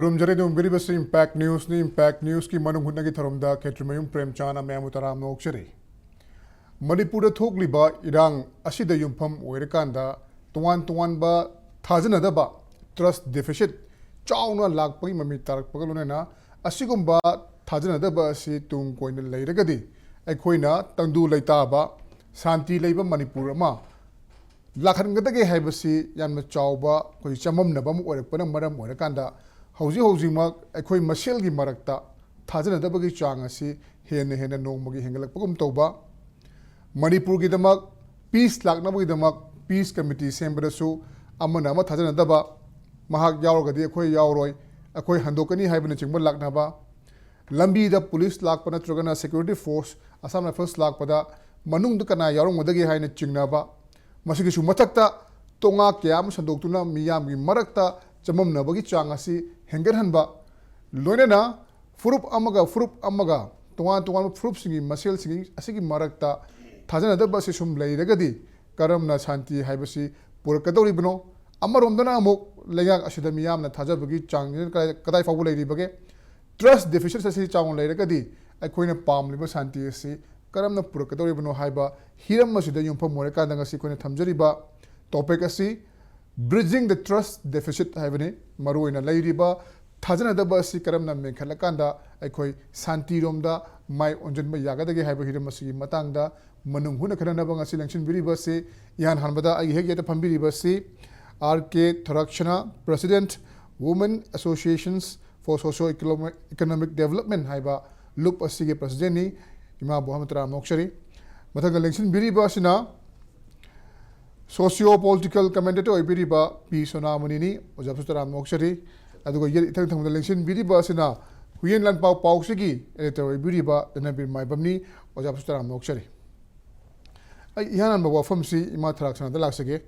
Rumjare dum very best impact news ki manung hunna ki tharomda Kshetrimayum Premchand me amutaram nokshari. Manipur thok liba irang asida yumpham oirakanda tuan ba thajana da ba trust deficit chauna lakpagi mami tarak pagalunena asigumba thajana da ba si tung koina leiragadi aikoina tangdu leita ba santi leiba Manipur ma lakhangadage haibasi yamna chawba koi chamamnaba mu oirakpana maram oirakanda hौजी अखोई मसेल की मरक्ता थाजनदबगी चांग असी हेन हेन नोंमगी हेंगलकपगुम तौबा मणिपुर की दमक piece लाकनबगी दमक piece committee सेंबदसु अमना अमा थाजनदबा महाक यावरगदी अखोई यावरोय अखोई हंदोकनी हाइबन चिंब लाकनबा लंबीदा पुलिस लाकप नत्रगना सिक्योरिटी फोर्स असम राइफल्स लाकपदा मनुंग कना यावरंगदगी हाइन चिंगनबा मसिगिसु मथक्ता तोंगा क्याम संदोक्तुना मियामगी मरक्ता चममनबगी चांग असी हेंगरहनबा लोइनना फुरुप अमगा तोंगान फुरुप सिंगी मसेल सिंगी असिगी मरक्ता थाजनदबा से सुम लेरगदी करमना शांति हाइबसी पुरकदौरिबनो अमरोमदना अमुक लेगाक असिदा मियामना थाजबगी चांग कदाई फावबो लेरिबगे ट्रस्ट डेफिसिट असी चांग लेरगदी अखोइना पामलिबा शांति असी करमना पुरकदौरिबनो हाइबा हिरम असिदा युमफम मोरकादा ngasi कोइना थमजरिबा टॉपिक असी Bridging the trust deficit हाइबने मरुइना लेरिबा थाजनदबा असि करमना मेखलकांदा अखोई शांति रोमदा माइ ओंजनबा यागदगे हाइबा हिरम असि मतंगदा मनुंग हुन खननबा ngasi लंगसिन बिरिबा से यान हानबदा अगि हेग येता फंबिरिबा से आरके थरक्षणा president women associations for socio economic development हाइबा लुप असि के प्रेसिडेंट नि इमा मोहम्मद राम नोक्शरी मथंग लंगसिन बिरिबा सिना Socio political commentator oibiriba P SONAMANI ni ojabsustaram nokshari adugo yer ithang thangda lengsin biriba sina Huiyen Lanpao pausigi editor oibiriba Dhanabir Maibam ni ojabsustaram nokshari ai ihanan ba wafam si ima Tharaksana da laksage